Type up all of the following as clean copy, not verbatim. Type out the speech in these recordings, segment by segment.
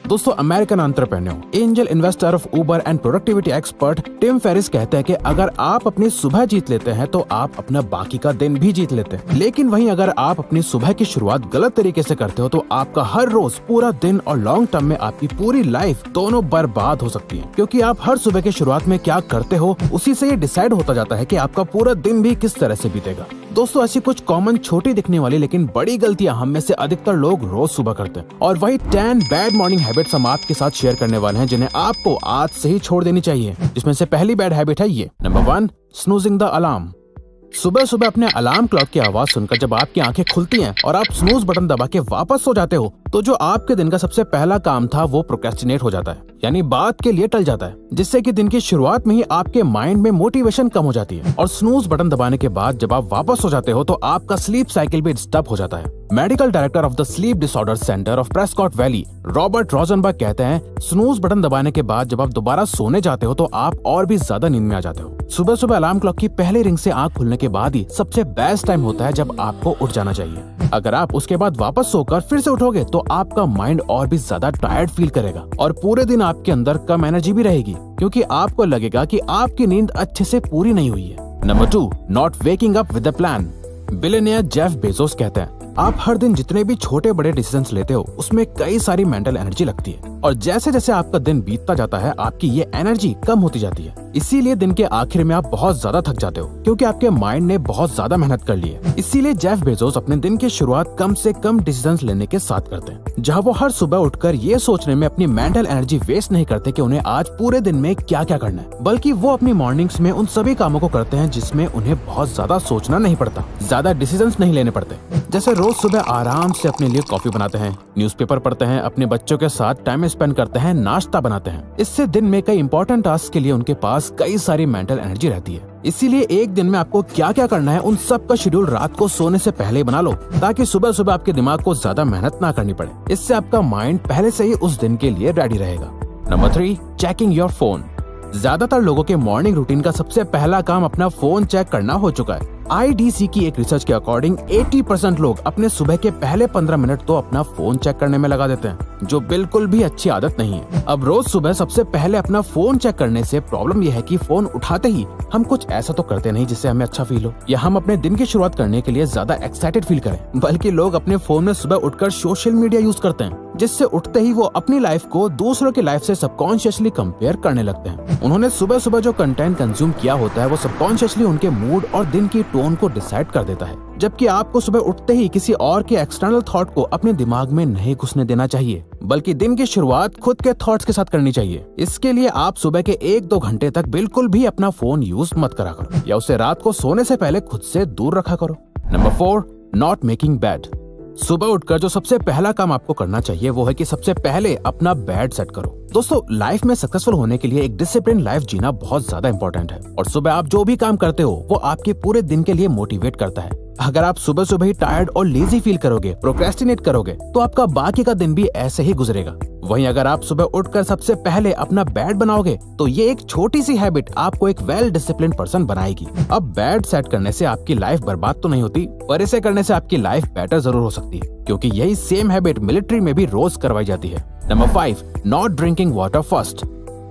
दोस्तों, American entrepreneur, angel investor of Uber and productivity expert Tim Ferriss कहते हैं कि अगर आप अपनी सुबह जीत लेते हैं तो आप अपना बाकी का दिन भी जीत लेते हैं। लेकिन वहीं अगर आप अपनी सुबह की शुरुआत गलत तरीके से करते हो तो आपका हर रोज, पूरा दिन और लॉन्ग टर्म में आपकी पूरी लाइफ दोनों बर्बाद हो सकती है। क्योंकि आप हर सुबह की शुरुआत में क्या करते हो उसी से ये डिसाइड होता जाता है कि आपका पूरा दिन भी किस तरह से बीतेगा। दोस्तों, ऐसी कुछ कॉमन छोटी दिखने वाली लेकिन बड़ी गलतियां हम में से अधिकतर लोग रोज सुबह करते हैं, और वही 10 बैड मॉर्निंग हैबिट्स हम आपके साथ शेयर करने वाले हैं जिन्हें आपको आज से ही छोड़ देनी चाहिए। जिसमें से पहली बैड हैबिट है ये। Number 1, snoozing the alarm. सुबह सुबह अपने अलार्म क्लॉक की आवाज सुनकर जब आपकी आंखें खुलती हैं और आप स्नूज बटन दबा के वापस सो जाते हो तो जो आपके दिन का सबसे पहला काम था वो प्रोक्रेस्टिनेट हो जाता है, यानी बात के लिए टल जाता है, जिससे कि दिन की शुरुआत में ही आपके माइंड में मोटिवेशन कम हो जाती है। और स्नूज बटन दबाने के बाद जब आप वापस सो जाते हो तो आपका स्लीप साइकिल भी डिस्टर्ब हो जाता है। Medical director of the sleep disorder centre of Prescott valley, Robert Rosenberg कहते हैं, स्नूज बटन दबाने के बाद जब आप दोबारा सोने जाते हो तो आप और भी ज्यादा नींद में आ जाते हो। सुबह सुबह अलार्म क्लॉक की पहले रिंग से आंख खुलने के बाद ही सबसे बेस्ट टाइम होता है जब आपको उठ जाना चाहिए। अगर आप उसके बाद वापस सोकर फिर से उठोगे तो आपका माइंड और भी ज्यादा टायर्ड फील करेगा और पूरे दिन आपके अंदर कम एनर्जी भी रहेगी, क्योंकि आपको लगेगा कि आपकी नींद अच्छे से पूरी नहीं हुई है। Number 2, not waking up with a plan. Billionaire Jeff Bezos कहते हैं, आप हर दिन जितने भी छोटे बड़े डिसीजंस लेते हो उसमें कई सारी मेंटल एनर्जी लगती है, और जैसे जैसे आपका दिन बीतता जाता है आपकी ये एनर्जी कम होती जाती है। इसीलिए दिन के आखिर में आप बहुत ज्यादा थक जाते हो, क्योंकि आपके माइंड ने बहुत ज्यादा मेहनत कर ली है। इसीलिए जेफ बेजोस अपने दिन की शुरुआत कम से कम डिसीजंस लेने के साथ करते हैं, जहाँ वो हर सुबह उठकर ये सोचने में अपनी मेंटल एनर्जी वेस्ट नहीं करते कि उन्हें आज पूरे दिन में क्या क्या करना है, बल्कि वो अपनी मॉर्निंग्स में उन सभी कामों को करते हैं जिसमें उन्हें बहुत ज्यादा सोचना नहीं पड़ता, ज्यादा डिसीजंस नहीं लेने पड़ते। जैसे रोज सुबह आराम से अपने लिए कॉफी बनाते हैं, न्यूज़पेपर पढ़ते हैं, अपने बच्चों के साथ टाइम स्पेंड करते हैं, नाश्ता बनाते हैं। इससे दिन में कई इंपॉर्टेंट टास्क के लिए उनके पास कई सारी मेंटल एनर्जी रहती है। इसीलिए एक दिन में आपको क्या क्या करना है उन सब का शेड्यूल रात को सोने से पहले बना लो, ताकि सुबह सुबह आपके दिमाग को ज्यादा मेहनत ना करनी पड़े। इससे आपका माइंड पहले से ही उस दिन के लिए रेडी रहेगा। Number 3, checking your phone. ज्यादातर लोगों के मॉर्निंग रूटीन का सबसे पहला काम अपना फोन चेक करना हो चुका है। IDC की एक रिसर्च के अकॉर्डिंग 80% लोग अपने सुबह के पहले 15 मिनट तो अपना फोन चेक करने में लगा देते हैं, जो बिल्कुल भी अच्छी आदत नहीं है। अब रोज सुबह सबसे पहले अपना फोन चेक करने से प्रॉब्लम यह है कि फोन उठाते ही हम कुछ ऐसा तो करते नहीं जिससे हमें अच्छा फील हो, या हम अपने दिन की शुरुआत करने के लिए ज्यादा एक्साइटेड फील करें, बल्कि लोग अपने फोन में सुबह उठकर सोशल मीडिया यूज करते हैं, जिससे उठते ही वो अपनी लाइफ को दूसरों की लाइफ से सबकॉन्शियसली कंपेयर करने लगते हैं। उन्होंने सुबह सुबह जो कंटेंट कंज्यूम किया होता है वो सबकॉन्शियसली उनके मूड और दिन की टोन को डिसाइड कर देता है, जबकि आपको सुबह उठते ही किसी और के एक्सटर्नल थॉट को अपने दिमाग में नहीं घुसने देना चाहिए, बल्कि दिन की शुरुआत खुद के थॉट्स के साथ करनी चाहिए। इसके लिए आप सुबह के 1-2 घंटे तक बिल्कुल भी अपना फोन यूज मत करा करो, या उसे रात को सोने से पहले खुद से दूर रखा करो। Number 4, not making bed. सुबह उठकर जो सबसे पहला काम आपको करना चाहिए वो है कि सबसे पहले अपना बेड सेट करो। दोस्तों, लाइफ में सक्सेसफुल होने के लिए एक डिसिप्लिन लाइफ जीना बहुत ज्यादा इंपॉर्टेंट है, और सुबह आप जो भी काम करते हो वो आपके पूरे दिन के लिए मोटिवेट करता है। अगर आप सुबह सुबह ही टायर्ड और लेजी फील करोगे, प्रोक्रेस्टिनेट करोगे, तो आपका बाकी का दिन भी ऐसे ही गुजरेगा। वहीं अगर आप सुबह उठकर सबसे पहले अपना बेड बनाओगे तो ये एक छोटी सी हैबिट आपको एक वेल डिसिप्लिन पर्सन बनाएगी। अब बेड सेट करने से आपकी लाइफ बर्बाद तो नहीं होती, पर इसे करने से आपकी लाइफ बेटर जरूर हो सकती है, क्योंकि यही सेम हैबिट मिलिट्री में भी रोज करवाई जाती है। Number 5, not drinking water first.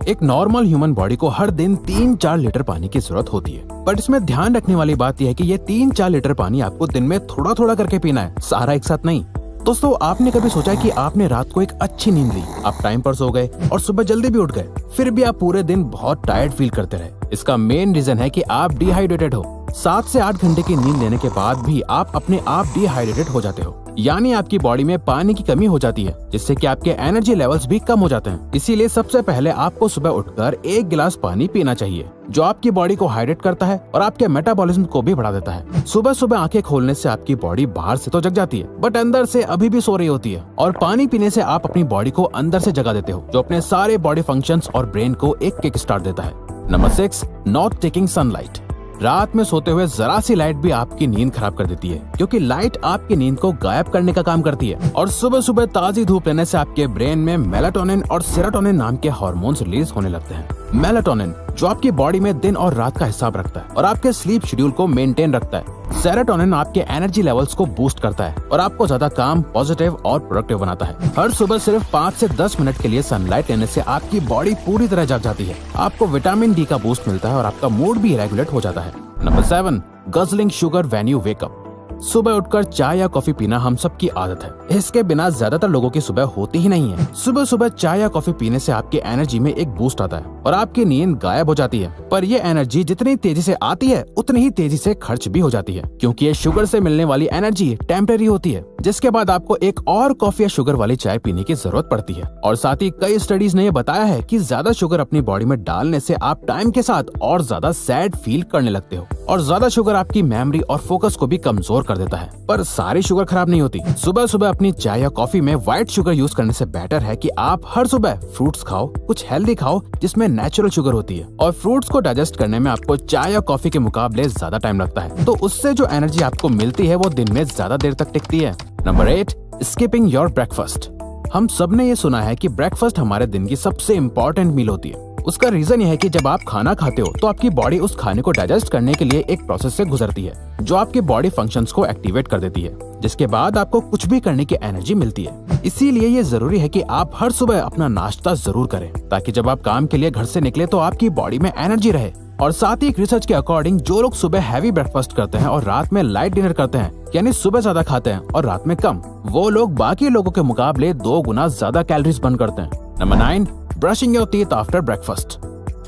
एक नॉर्मल ह्यूमन बॉडी को हर दिन 3-4 लीटर पानी की जरूरत होती है, बट इसमें ध्यान रखने वाली बात यह है कि ये 3-4 लीटर पानी आपको दिन में थोड़ा थोड़ा करके पीना है, सारा एक साथ नहीं। दोस्तों, आपने कभी सोचा है कि आपने रात को एक अच्छी नींद ली, आप टाइम पर सो गए और सुबह जल्दी भी उठ गए, फिर भी आप पूरे दिन बहुत टायर्ड फील करते रहे? इसका मेन रीजन है कि आप डिहाइड्रेटेड हो। 7 से 8 घंटे की नींद लेने के बाद भी आप अपने आप डिहाइड्रेटेड हो जाते हो, यानी आपकी बॉडी में पानी की कमी हो जाती है, जिससे कि आपके एनर्जी लेवल्स भी कम हो जाते हैं। इसीलिए सबसे पहले आपको सुबह उठकर 1 गिलास पानी पीना चाहिए, जो आपकी बॉडी को हाइड्रेट करता है और आपके मेटाबॉलिज्म को भी बढ़ा देता है। सुबह सुबह आंखें खोलने से आपकी बॉडी बाहर से तो जग जाती है, बट अंदर से अभी भी सो रही होती है, और पानी पीने से आप अपनी बॉडी को अंदर से जगा देते हो, जो अपने सारे बॉडी फंक्शंस और ब्रेन को एक किक स्टार्ट देता है। Number 6, not taking sunlight. रात में सोते हुए जरा सी लाइट भी आपकी नींद खराब कर देती है, क्योंकि लाइट आपकी नींद को गायब करने का काम करती है, और सुबह सुबह ताजी धूप लेने से आपके ब्रेन में मेलाटोनिन और सेरोटोनिन नाम के हार्मोन्स रिलीज होने लगते हैं। मेलाटोनिन जो आपकी बॉडी में दिन और रात का हिसाब रखता है और आपके स्लीप शेड्यूल को मेंटेन रखता है, सेरोटोनिन आपके एनर्जी लेवल्स को बूस्ट करता है और आपको ज्यादा काम, पॉजिटिव और प्रोडक्टिव बनाता है। हर सुबह सिर्फ 5 से 10 मिनट के लिए सनलाइट लेने से आपकी बॉडी पूरी तरह जग जाती है। आपको विटामिन डी का बूस्ट मिलता है और आपका मूड भी रेगुलेट हो जाता है। Number 7, guzzling sugar when you wake up. सुबह उठकर चाय या कॉफी पीना हम सबकी आदत है। इसके बिना ज्यादातर लोगों की सुबह होती ही नहीं है। सुबह सुबह चाय या कॉफी पीने से आपकी एनर्जी में एक बूस्ट आता है और आपकी नींद गायब हो जाती है। पर ये एनर्जी जितनी तेजी से आती है उतनी ही तेजी से खर्च भी हो जाती है, क्योंकि ये शुगर से मिलने वाली एनर्जी टेम्परेरी होती है, जिसके बाद आपको एक और कॉफी या शुगर वाली चाय पीने की जरूरत पड़ती है। और साथ ही कई स्टडीज ने ये बताया है कि ज्यादा शुगर अपनी बॉडी में डालने से आप टाइम के साथ और ज्यादा सैड फील करने लगते हो और ज्यादा शुगर आपकी मेमोरी और फोकस को भी कमजोर कर देता है। पर सारी शुगर खराब नहीं होती। सुबह सुबह अपनी चाय या कॉफी में व्हाइट शुगर यूज करने से बेटर है कि आप हर सुबह फ्रूट्स खाओ, कुछ हेल्दी खाओ जिसमें नेचुरल शुगर होती है। और फ्रूट्स को डाइजेस्ट करने में आपको चाय या कॉफी के मुकाबले ज्यादा टाइम लगता है, तो उससे जो एनर्जी आपको मिलती है वो दिन में ज्यादा देर तक टिकती है। Number 8, skipping your breakfast. हम सब ने ये सुना है कि ब्रेकफास्ट हमारे दिन की सबसे इम्पोर्टेंट मील होती है। उसका रीजन ये है कि जब आप खाना खाते हो तो आपकी बॉडी उस खाने को डाइजेस्ट करने के लिए एक प्रोसेस से गुजरती है जो आपके बॉडी फंक्शंस को एक्टिवेट कर देती है, जिसके बाद आपको कुछ भी करने की एनर्जी मिलती है। इसीलिए ये जरूरी है कि आप हर सुबह अपना नाश्ता जरूर करें, ताकि जब आप काम के लिए घर से निकले तो आपकी बॉडी में एनर्जी रहे। और साथ ही एक रिसर्च के अकॉर्डिंग जो लोग सुबह हैवी ब्रेकफास्ट करते हैं और रात में लाइट डिनर करते हैं, यानी सुबह ज्यादा खाते हैं और रात में कम, वो लोग बाकी लोगों के मुकाबले 2 गुना ज्यादा कैलोरीज बर्न करते हैं। Number 9, brushing your teeth after breakfast.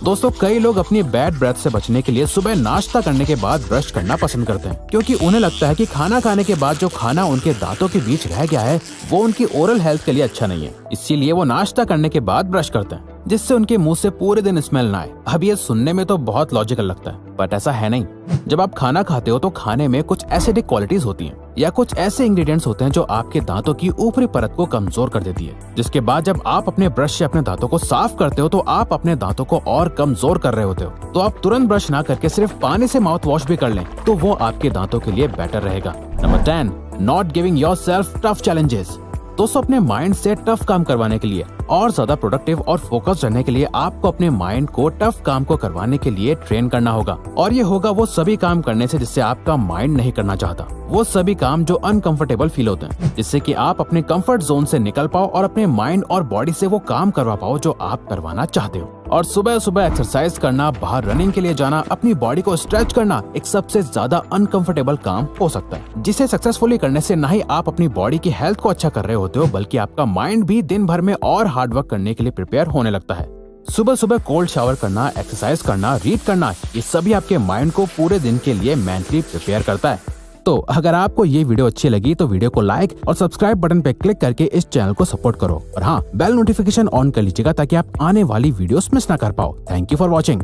दोस्तों, कई लोग अपनी बैड ब्रेथ से बचने के लिए सुबह नाश्ता करने के बाद ब्रश करना पसंद करते हैं, क्योंकि उन्हें लगता है कि खाना खाने के बाद जो खाना उनके दांतों के बीच रह गया है वो उनकी ओरल हेल्थ के लिए अच्छा नहीं है। इसीलिए वो नाश्ता करने के बाद ब्रश करते हैं, जिससे उनके मुंह से पूरे दिन स्मेल ना आए। अब ये सुनने में तो बहुत लॉजिकल लगता है, बट ऐसा है नहीं। जब आप खाना खाते हो तो खाने में कुछ एसिडिक क्वालिटीज होती हैं या कुछ ऐसे इंग्रेडिएंट्स होते हैं जो आपके दांतों की ऊपरी परत को कमजोर कर देती है, जिसके बाद जब आप अपने ब्रश से अपने दांतों को साफ करते हो तो आप अपने दांतों को और कमजोर कर रहे होते हो। तो आप तुरंत ब्रश ना करके सिर्फ पानी से माउथ वॉश भी कर लें तो वो आपके दांतों के लिए बेटर रहेगा। Number 10, not giving yourself tough challenges. दोस्तों, अपने माइंड से टफ काम करवाने के लिए और ज्यादा प्रोडक्टिव और फोकस रहने के लिए आपको अपने माइंड को टफ काम को करवाने के लिए ट्रेन करना होगा। और ये होगा वो सभी काम करने से जिससे आपका माइंड नहीं करना चाहता, वो सभी काम जो अनकंफर्टेबल फील होते हैं, जिससे कि आप अपने कंफर्ट जोन से निकल पाओ और अपने माइंड और बॉडी से वो काम करवा पाओ जो आप करवाना चाहते हो। और सुबह सुबह एक्सरसाइज करना, बाहर रनिंग के लिए जाना, अपनी बॉडी को स्ट्रेच करना एक सबसे ज्यादा अनकंफर्टेबल काम हो सकता है, जिसे सक्सेसफुली करने से न ही आप अपनी बॉडी की हेल्थ को अच्छा कर रहे होते हो, बल्कि आपका माइंड भी दिन भर में और हार्ड वर्क करने के लिए प्रिपेयर होने लगता है। सुबह सुबह कोल्ड शावर करना, एक्सरसाइज करना, रीड करना, ये सभी आपके माइंड को पूरे दिन के लिए मेंटली प्रिपेयर करता है। तो अगर आपको ये वीडियो अच्छी लगी तो वीडियो को लाइक और सब्सक्राइब बटन पे क्लिक करके इस चैनल को सपोर्ट करो, और हाँ, बेल नोटिफिकेशन ऑन कर लीजिएगा ताकि आप आने वाली वीडियोस मिस ना कर पाओ। Thank you for watching.